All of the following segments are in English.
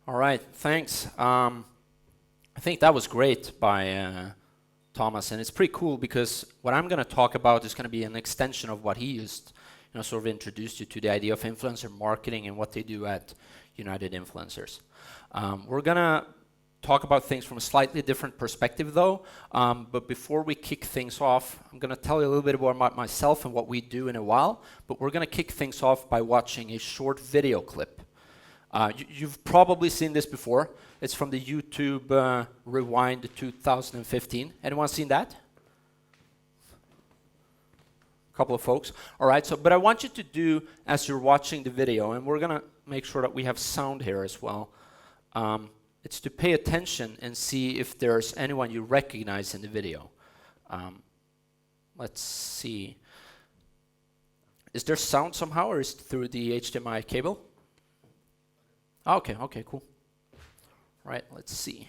All right, thanks. I think that was great by Thomas, and it's pretty cool because what I'm going to talk about is going to be an extension of what he just, sort of introduced you to the idea of influencer marketing and what they do at United Influencers. We're going to talk about things from a slightly different perspective though, but before we kick things off, I'm going to tell you a little bit about myself and what we do in a while, but we're going to kick things off by watching a short video clip. You've probably seen this before. It's from the YouTube Rewind 2015. Anyone seen that? A couple of folks. All right, but I want you to do, as you're watching the video, and we're going to make sure that we have sound here as well, it's to pay attention and see if there's anyone you recognize in the video. Let's see. Is there sound somehow, or is it through the HDMI cable? Okay, cool. Right, let's see.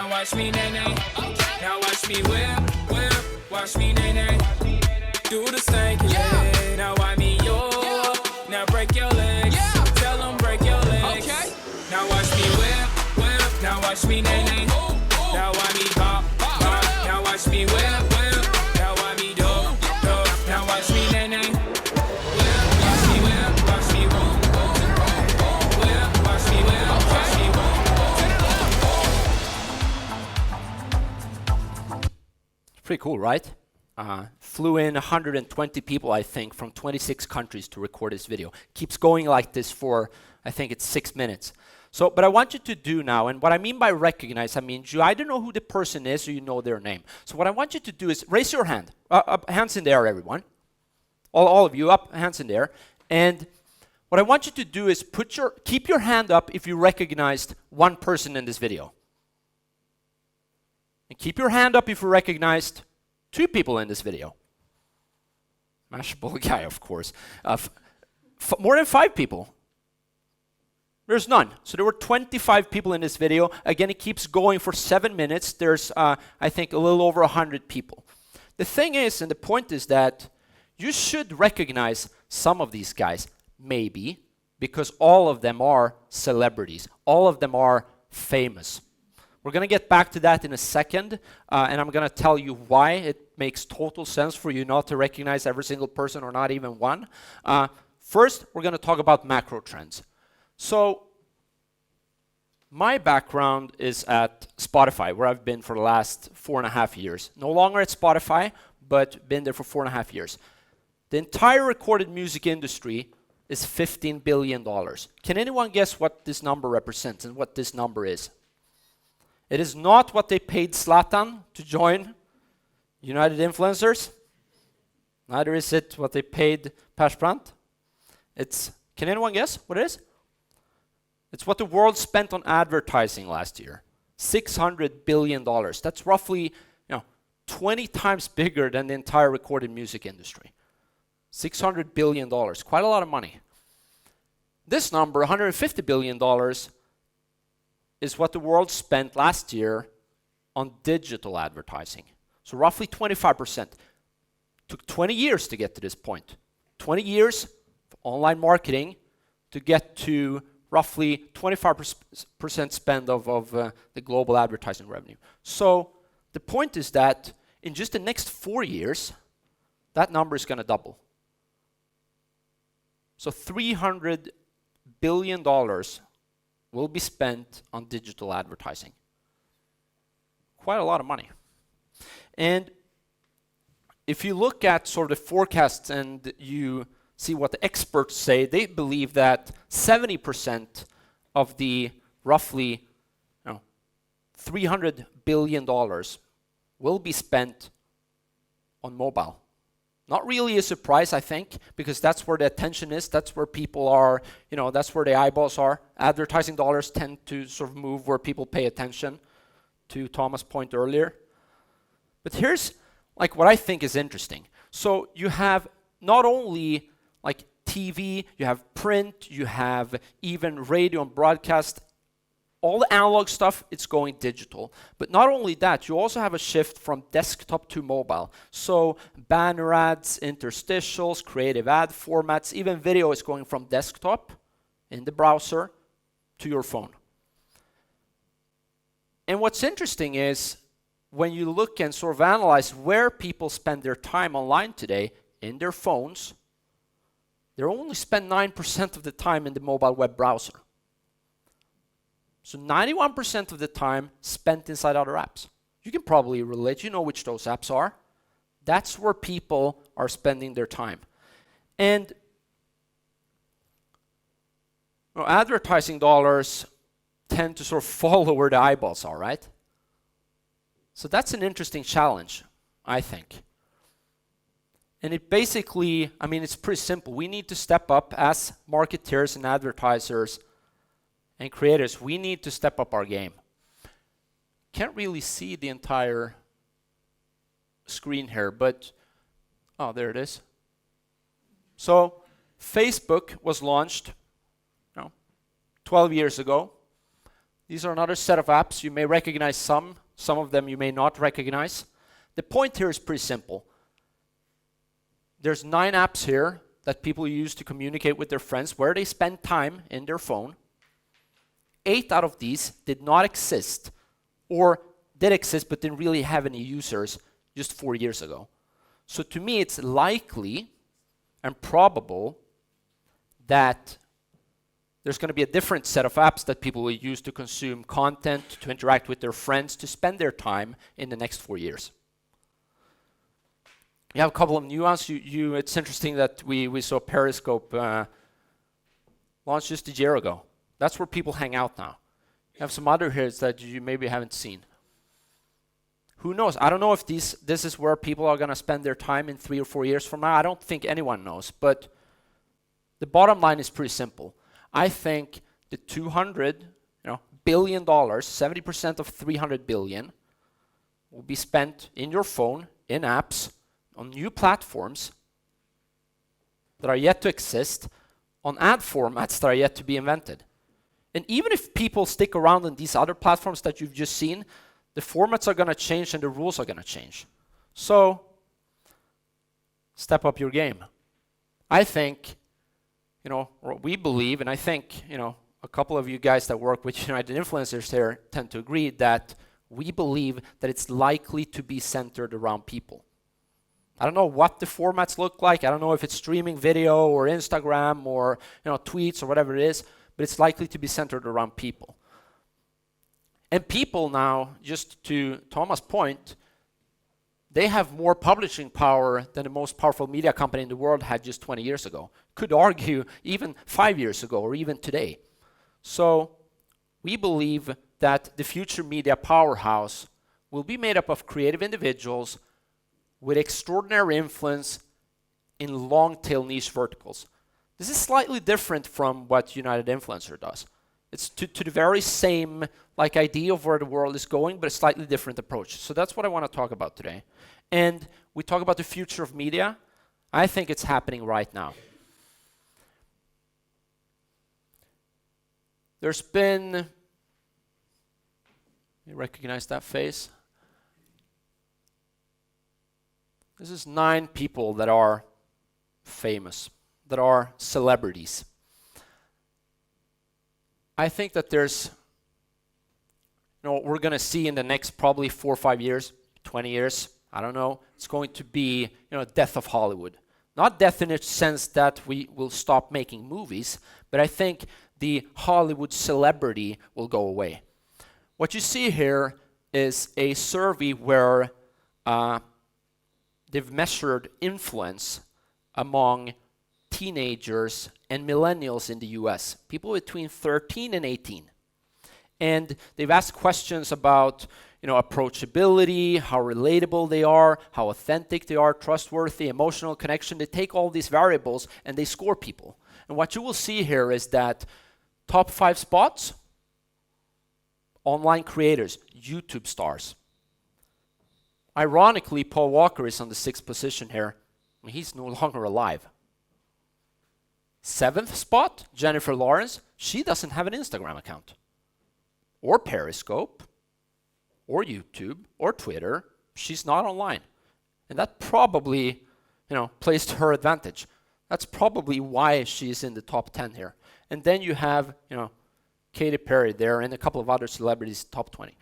Watch me, nay, nay. Now watch me whip. Watch me, nay, nay. Do the stank, yeah. Now I mean yo. Now break your legs. Tell them break your legs. Now watch me whip. Now watch me, nay, nay. Now I mean pop. Now watch me whip. Now I mean do. Now watch me, nay, nay. Watch me whip. Watch me whip. Watch me whip. Watch me whip. Pretty cool, right? Flew in 120 people, I think, from 26 countries to record this video. Keeps going like this for, I think it's 6 minutes. So, but I want you to do now, and what I mean by recognize, I mean you either know who the person is or you know their name. So what I want you to do is raise your hand. Up, hands in the air, everyone. All of you, up, hands in the air. And what I want you to do is keep your hand up if you recognized one person in this video. And keep your hand up if you recognized 2 people in this video. Mashable guy, of course. More than 5 people. There's none. So there were 25 people in this video. Again, it keeps going for 7 minutes. There's, I think, a little over 100 people. The thing is, and the point is that you should recognize some of these guys, maybe, because all of them are celebrities. All of them are famous. We're going to get back to that in a second, and I'm going to tell you why it makes total sense for you not to recognize every single person or not even one. First, we're going to talk about macro trends. So, my background is at Spotify, where I've been for the last 4.5 years. No longer at Spotify, but been there for 4.5 years. The entire recorded music industry is $15 billion. Can anyone guess what this number represents and what this number is? It is not what they paid Zlatan to join United Influencers. Neither is it what they paid Persbrandt. Can anyone guess what it is? It's what the world spent on advertising last year. $600 billion. That's roughly 20 times bigger than the entire recorded music industry. $600 billion. Quite a lot of money. This number, $150 billion, is what the world spent last year on digital advertising. So roughly 25%. Took 20 years to get to this point. 20 years of online marketing to get to roughly 25% spend of the global advertising revenue. So the point is that in just the next 4 years, that number is going to double. So $300 billion will be spent on digital advertising. Quite a lot of money. And if you look at sort of the forecasts and you see what the experts say, they believe that 70% of the roughly $300 billion will be spent on mobile. Not really a surprise, I think, because that's where the attention is, that's where people are, that's where the eyeballs are. Advertising dollars tend to sort of move where people pay attention, to Thomas' point earlier. But here's like what I think is interesting. So you have not only like TV, you have print, you have even radio and broadcast. All the analog stuff, it's going digital. But not only that, you also have a shift from desktop to mobile. So banner ads, interstitials, creative ad formats, even video is going from desktop in the browser to your phone. And what's interesting is when you look and sort of analyze where people spend their time online today, in their phones, they only spend 9% of the time in the mobile web browser. So 91% of the time spent inside other apps. You can probably relate, you know which those apps are. That's where people are spending their time. And advertising dollars tend to sort of follow where the eyeballs are, right? So that's an interesting challenge, I think. And it basically, it's pretty simple. We need to step up as marketeers and advertisers and creators. We need to step up our game. Can't really see the entire screen here, but there it is. So Facebook was launched 12 years ago. These are another set of apps. You may recognize some of them you may not recognize. The point here is pretty simple. There's 9 apps here that people use to communicate with their friends, where they spend time in their phone. 8 out of these did not exist, or did exist but didn't really have any users just 4 years ago. So to me, it's likely and probable that there's going to be a different set of apps that people will use to consume content, to interact with their friends, to spend their time in the next 4 years. You have a couple of nuances. It's interesting that we saw Periscope launched just a year ago. That's where people hang out now. You have some other here that you maybe haven't seen. Who knows? I don't know if this is where people are going to spend their time in 3 or 4 years from now. I don't think anyone knows. But the bottom line is pretty simple. I think the $200 billion, 70% of $300 billion, will be spent in your phone, in apps, on new platforms that are yet to exist, on ad formats that are yet to be invented. And even if people stick around on these other platforms that you've just seen, the formats are going to change and the rules are going to change. So, step up your game. I think, or we believe, and I think, a couple of you guys that work with United Influencers here tend to agree that we believe that it's likely to be centered around people. I don't know what the formats look like. I don't know if it's streaming video or Instagram or tweets or whatever it is, but it's likely to be centered around people. And people now, just to Thomas' point, they have more publishing power than the most powerful media company in the world had just 20 years ago. Could argue even 5 years ago or even today. So we believe that the future media powerhouse will be made up of creative individuals with extraordinary influence in long-tail niche verticals. This is slightly different from what United Influencer does. It's to the very same idea of where the world is going, but a slightly different approach. So that's what I want to talk about today. And we talk about the future of media. I think it's happening right now. There's been, you recognize that face? This is 9 people that are famous, that are celebrities. I think that there's, we're going to see in the next probably 4 or 5 years, 20 years, I don't know, it's going to be, death of Hollywood. Not death in a sense that we will stop making movies, but I think the Hollywood celebrity will go away. What you see here is a survey where they've measured influence among teenagers and millennials in the US, people between 13 and 18. And they've asked questions about, approachability, how relatable they are, how authentic they are, trustworthy, emotional connection. They take all these variables and they score people. And what you will see here is that top 5 spots, online creators, YouTube stars. Ironically, Paul Walker is on the 6th position here. He's no longer alive. 7th spot, Jennifer Lawrence. She doesn't have an Instagram account, or Periscope, or YouTube, or Twitter. She's not online. And that probably, plays to her advantage. That's probably why she's in the top 10 here. And then you have, Katy Perry there and a couple of other celebrities, top 20.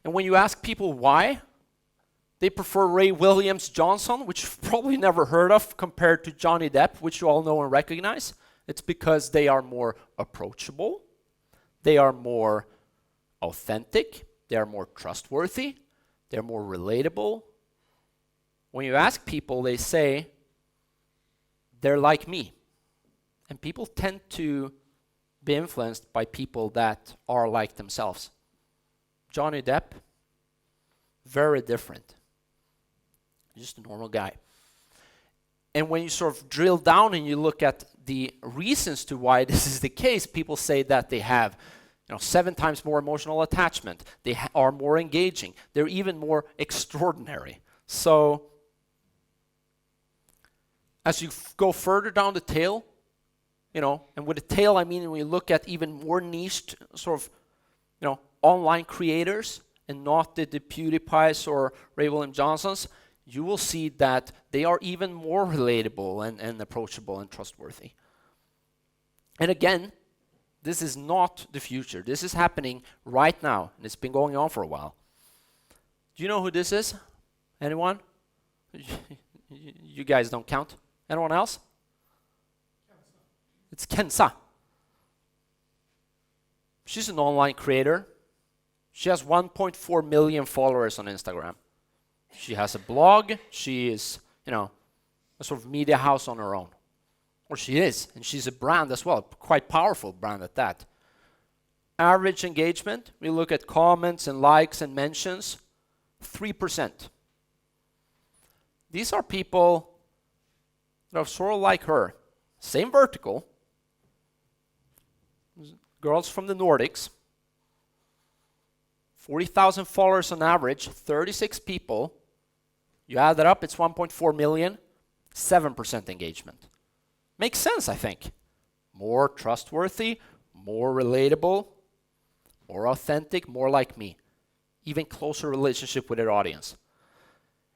And when you ask people why, they prefer Ray Williams Johnson, which you've probably never heard of, compared to Johnny Depp, which you all know and recognize. It's because they are more approachable, they are more authentic, they are more trustworthy, they're more relatable. When you ask people, they say, they're like me. And people tend to be influenced by people that are like themselves. Johnny Depp, very different. Just a normal guy. And when you sort of drill down and you look at the reasons to why this is the case, people say that they have 7 times more emotional attachment. They are more engaging. They're even more extraordinary. So as you go further down the tail, and with the tail I mean when you look at even more niched sort of, online creators and not the PewDiePies or Ray William Johnsons, you will see that they are even more relatable and approachable and trustworthy. And again, this is not the future. This is happening right now, and it's been going on for a while. Do you know who this is? Anyone? You guys don't count. Anyone else? It's Kenza. She's an online creator. She has 1.4 million followers on Instagram. She has a blog. She is, a sort of media house on her own. Or she is, and she's a brand as well, quite powerful brand at that. Average engagement, we look at comments and likes and mentions, 3%. These are people that are sort of like her. Same vertical. Girls from the Nordics. 40,000 followers on average, 36 people. You add that up, it's 1.4 million, 7% engagement. Makes sense, I think. More trustworthy, more relatable, more authentic, more like me. Even closer relationship with their audience.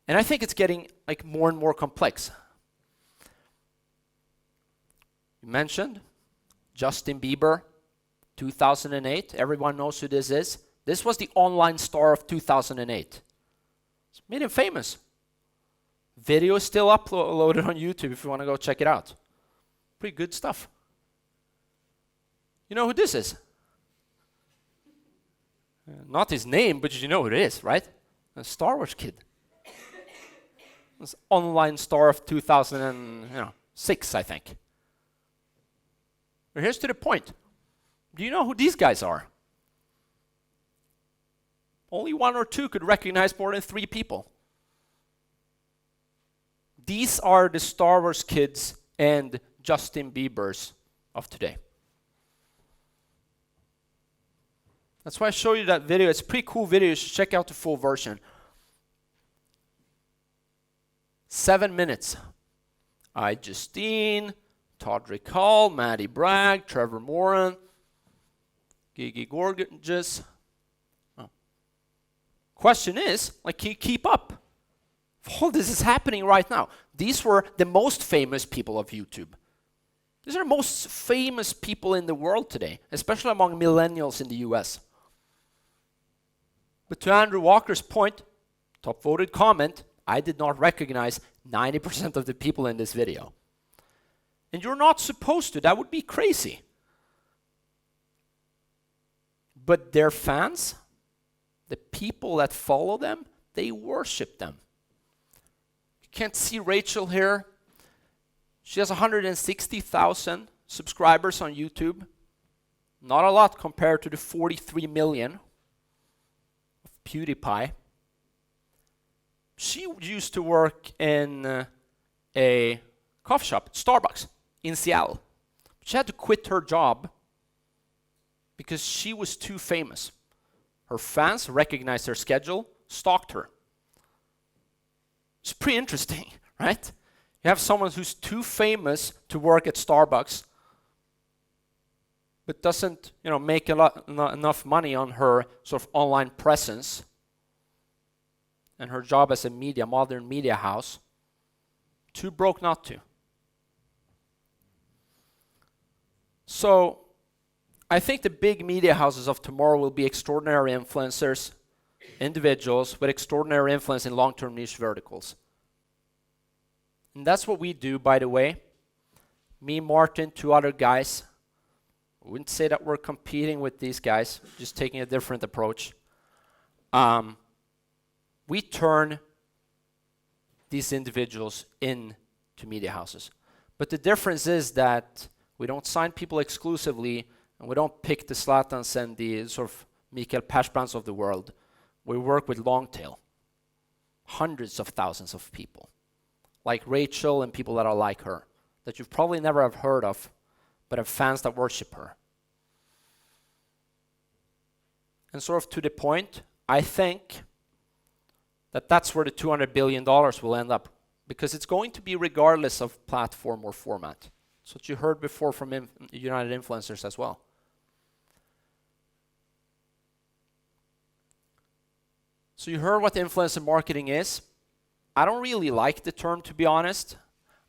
And I think it's getting more and more complex. You mentioned Justin Bieber, 2008. Everyone knows who this is. This was the online star of 2008. It's made him famous. Video is still uploaded on YouTube if you want to go check it out. Pretty good stuff. You know who this is? Not his name, but you know who it is, right? A Star Wars kid. This online star of 2006, I think. But here's to the point. Do you know who these guys are? Only 1 or 2 could recognize more than 3 people. These are the Star Wars kids and Justin Biebers of today. That's why I show you that video. It's a pretty cool video. You should check out the full version. 7 minutes. Justine, Todrick Hall, Maddie Bragg, Trevor Moran, Gigi Gorgeous. Question is, can you keep up? All this is happening right now. These were the most famous people of YouTube. These are the most famous people in the world today, especially among millennials in the US. But to Andrew Walker's point, top voted comment, I did not recognize 90% of the people in this video. And you're not supposed to. That would be crazy. But their fans, the people that follow them, they worship them. You can't see Rachel here. She has 160,000 subscribers on YouTube. Not a lot compared to the 43 million of PewDiePie. She used to work in a coffee shop, Starbucks, in Seattle. She had to quit her job because she was too famous. Her fans recognized her schedule, stalked her. It's pretty interesting, right? You have someone who's too famous to work at Starbucks, but doesn't, make enough money on her sort of online presence and her job as a modern media house. Too broke not to. So, I think the big media houses of tomorrow will be extraordinary influencers, individuals with extraordinary influence in long-term niche verticals. And that's what we do, by the way. Me, Martin, 2 other guys. I wouldn't say that we're competing with these guys, just taking a different approach. We turn these individuals into media houses. But the difference is that we don't sign people exclusively, and we don't pick the Zlatans and the sort of Mikael Persbrandts of the world. We work with long tail. Hundreds of thousands of people. Like Rachel and people that are like her, that you've probably never have heard of, but have fans that worship her. And sort of to the point, I think that that's where the $200 billion will end up, because it's going to be regardless of platform or format. That's what you heard before from United Influencers as well. So you heard what influencer marketing is. I don't really like the term, to be honest.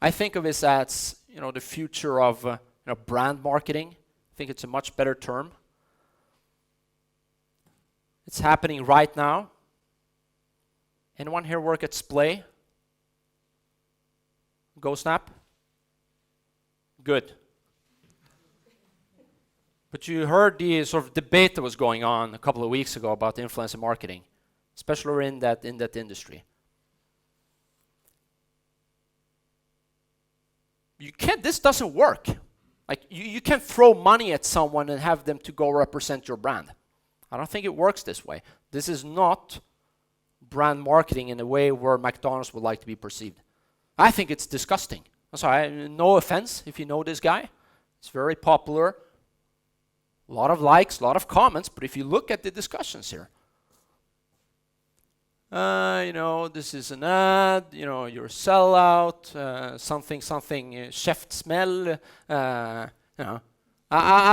I think of it as, the future of brand marketing. I think it's a much better term. It's happening right now. Anyone here work at Splay? GoSnap? Good. But you heard the sort of debate that was going on a couple of weeks ago about influencer marketing, especially in that industry. This doesn't work. Like you can't throw money at someone and have them to go represent your brand. I don't think it works this way. This is not brand marketing in a way where McDonald's would like to be perceived. I think it's disgusting. I'm sorry, no offense if you know this guy. It's very popular. A lot of likes, a lot of comments, but if you look at the discussions here, this is an ad, you're a sellout, something, Cheftsmell, I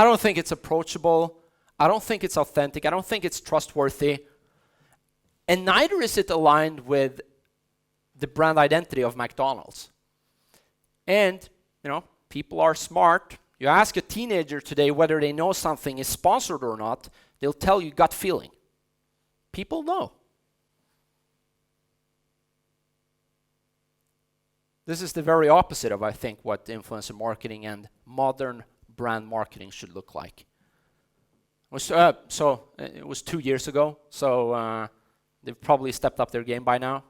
don't think it's approachable. I don't think it's authentic. I don't think it's trustworthy. And neither is it aligned with the brand identity of McDonald's. And, people are smart. You ask a teenager today whether they know something is sponsored or not, they'll tell you gut feeling. People know. This is the very opposite of, I think, what influencer marketing and modern brand marketing should look like. It was 2 years ago, so they've probably stepped up their game by now.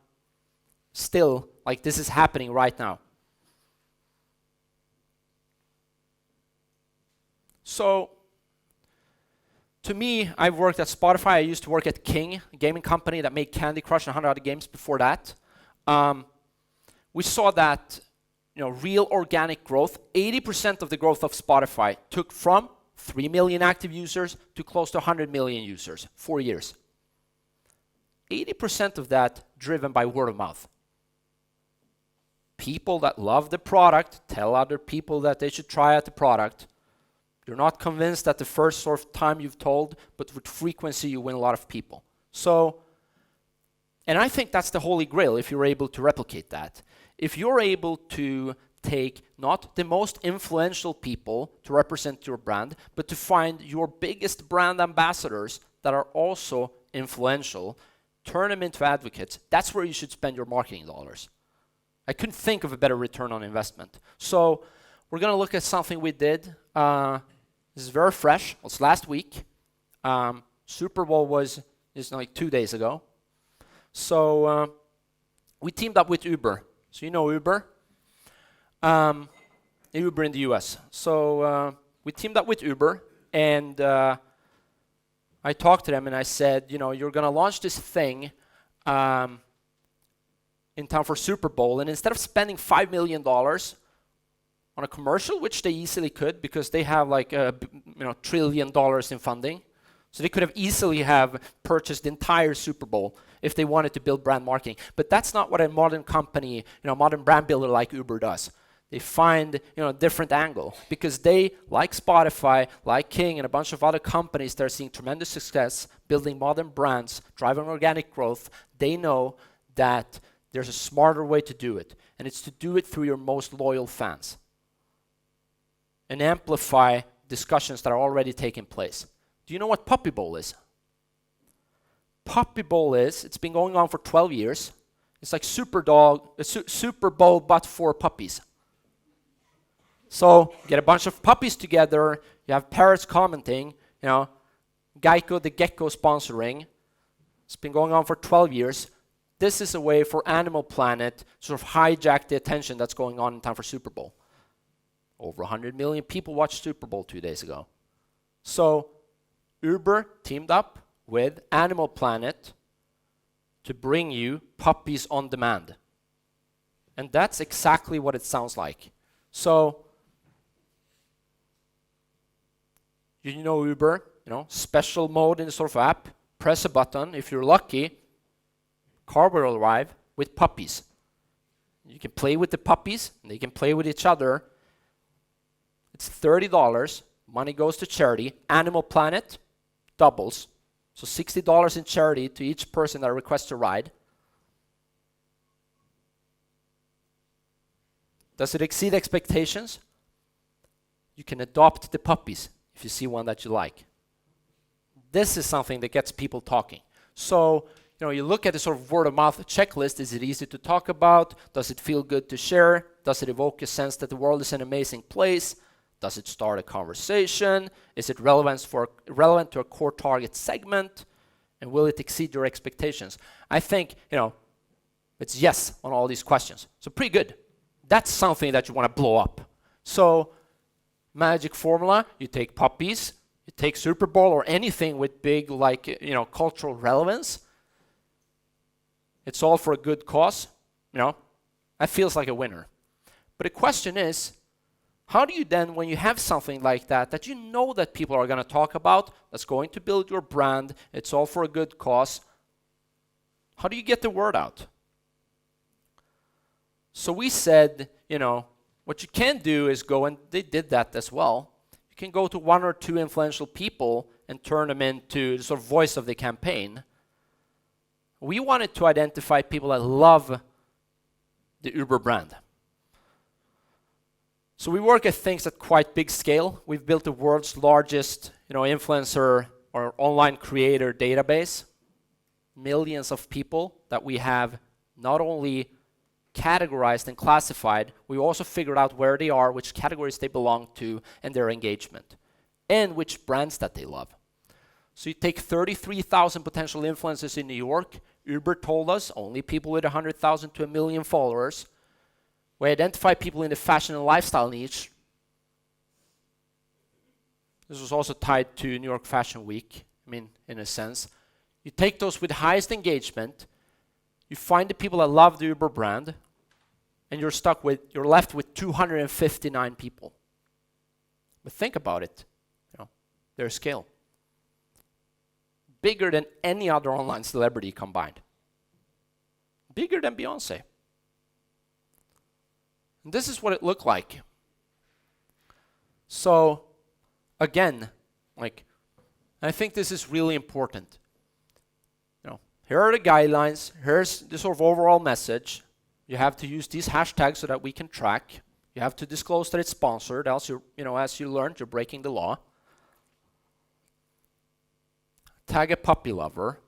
Still, this is happening right now. So, to me, I've worked at Spotify. I used to work at King, a gaming company that made Candy Crush and 100 other games before that. We saw that, real organic growth, 80% of the growth of Spotify took from 3 million active users to close to 100 million users, 4 years. 80% of that driven by word of mouth. People that love the product tell other people that they should try out the product. You're not convinced at the first sort of time you've told, but with frequency you win a lot of people. And I think that's the holy grail if you're able to replicate that. If you're able to take not the most influential people to represent your brand, but to find your biggest brand ambassadors that are also influential, turn them into advocates, that's where you should spend your marketing dollars. I couldn't think of a better return on investment. So we're going to look at something we did. This is very fresh. It was last week. Super Bowl was just 2 days ago. So we teamed up with Uber. So you know Uber? Uber in the US. So we teamed up with Uber And I talked to them and I said, you know, you're going to launch this thing in time for Super Bowl, and instead of spending $5 million on a commercial, which they easily could because they have like $1 trillion in funding, so they could have easily have purchased the entire Super Bowl if they wanted to build brand marketing. But that's not what a modern company, modern brand builder like Uber does. They find a different angle because they, like Spotify, like King, and a bunch of other companies that are seeing tremendous success building modern brands, driving organic growth. They know that there's a smarter way to do it, and it's to do it through your most loyal fans and amplify discussions that are already taking place. Do you know what Puppy Bowl is? Puppy Bowl it's been going on for 12 years. It's like Super Bowl, but for puppies. So get a bunch of puppies together, you have parrots commenting, Geico the Gecko sponsoring. It's been going on for 12 years. This is a way for Animal Planet to sort of hijack the attention that's going on in time for Super Bowl. Over 100 million people watched Super Bowl 2 days ago. So Uber teamed up with Animal Planet to bring you puppies on demand. And that's exactly what it sounds like. So, Uber, special mode in the sort of app, press a button. If you're lucky, car will arrive with puppies. You can play with the puppies, and they can play with each other. It's $30. Money goes to charity. Animal Planet doubles. So $60 in charity to each person that requests a ride. Does it exceed expectations? You can adopt the puppies if you see one that you like. This is something that gets people talking. So, you look at the sort of word-of-mouth checklist. Is it easy to talk about? Does it feel good to share? Does it evoke a sense that the world is an amazing place? Does it start a conversation? Is it relevant to a core target segment? And will it exceed your expectations? I think, it's yes on all these questions. So pretty good. That's something that you want to blow up. So magic formula, you take puppies, you take Super Bowl or anything with big cultural relevance. It's all for a good cause. That feels like a winner. But the question is, how do you then, when you have something like that you know that people are going to talk about, that's going to build your brand, it's all for a good cause, how do you get the word out? So we said, what you can do is go, and they did that as well. You can go to one or two influential people and turn them into the sort of voice of the campaign. We wanted to identify people that love the Uber brand. So we work at things at quite big scale. We've built the world's largest, influencer or online creator database. Millions of people that we have not only categorized and classified, we also figured out where they are, which categories they belong to, and their engagement, and which brands that they love. So you take 33,000 potential influencers in New York. Uber told us only people with 100,000 to 1 million followers. We identify people in the fashion and lifestyle niche. This was also tied to New York Fashion Week, in a sense. You take those with highest engagement, you find the people that love the Uber brand, and you're left with 259 people. But think about it, their scale. Bigger than any other online celebrity combined. Bigger than Beyonce. And this is what it looked like. So, again, I think this is really important. Here are the guidelines. Here's the sort of overall message. You have to use these hashtags so that we can track. You have to disclose that it's sponsored, else as you learned, you're breaking the law. Tag a puppy lover.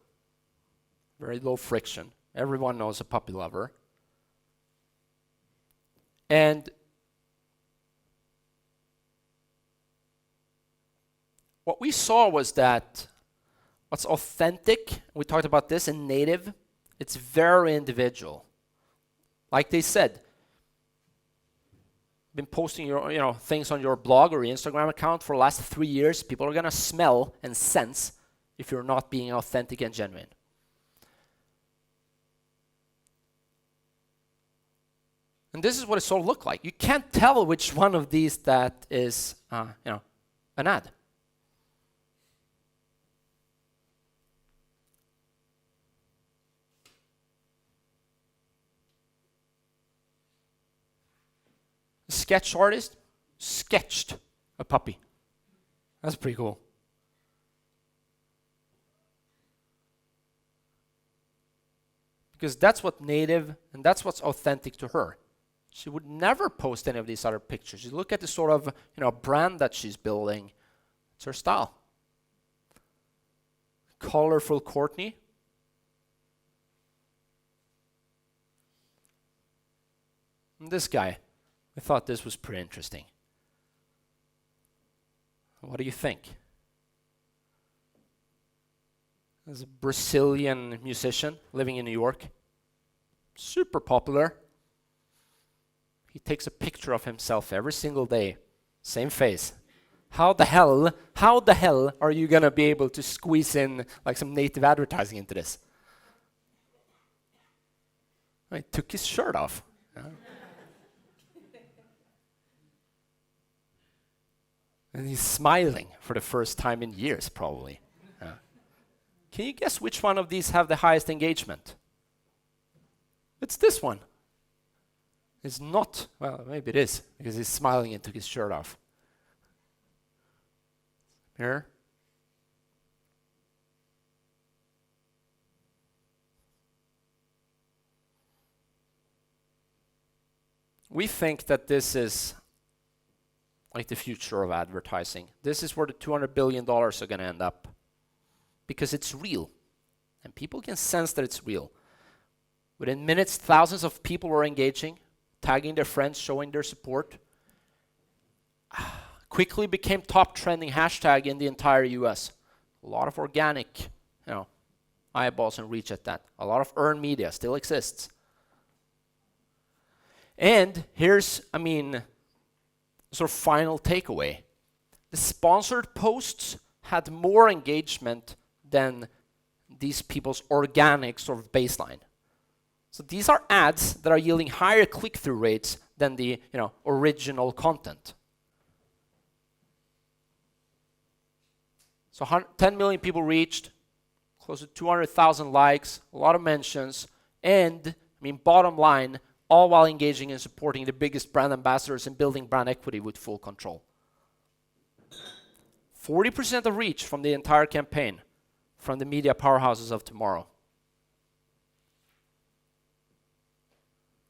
Very low friction. Everyone knows a puppy lover. And what we saw was that what's authentic, we talked about this, and native, it's very individual. Like they said, been posting your things on your blog or your Instagram account for the last 3 years, people are gonna smell and sense if you're not being authentic and genuine. And this is what it sort of looked like. You can't tell which one of these that is, an ad. A sketch artist sketched a puppy. That's pretty cool. Because that's what native and that's what's authentic to her. She would never post any of these other pictures. You look at the sort of brand that she's building. It's her style. Colorful Courtney. And this guy. I thought this was pretty interesting. What do you think? There's a Brazilian musician living in New York. Super popular. He takes a picture of himself every single day. Same face. How the hell are you gonna be able to squeeze in like some native advertising into this? He took his shirt off. And he's smiling for the first time in years, probably. Can you guess which one of these have the highest engagement? It's this one. It's not, well, maybe it is, because he's smiling and took his shirt off. Here. We think that this is like the future of advertising. This is where the $200 billion are going to end up. Because it's real. And people can sense that it's real. Within minutes, thousands of people were engaging, tagging their friends, showing their support. Quickly became top trending hashtag in the entire US. A lot of organic, eyeballs and reach at that. A lot of earned media still exists. And here's, sort of final takeaway. The sponsored posts had more engagement than these people's organic sort of baseline. So these are ads that are yielding higher click-through rates than the original content. So 10 million people reached, close to 200,000 likes, a lot of mentions, and bottom line, all while engaging and supporting the biggest brand ambassadors and building brand equity with full control. 40% of reach from the entire campaign from the media powerhouses of tomorrow.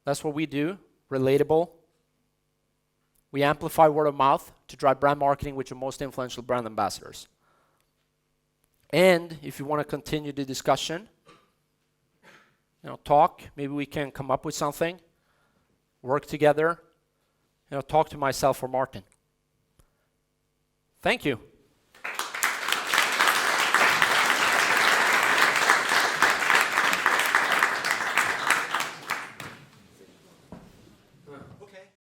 That's what we do, relatable. We amplify word of mouth to drive brand marketing with your most influential brand ambassadors. And if you want to continue the discussion, talk, maybe we can come up with something, work together, talk to myself or Martin. Thank you.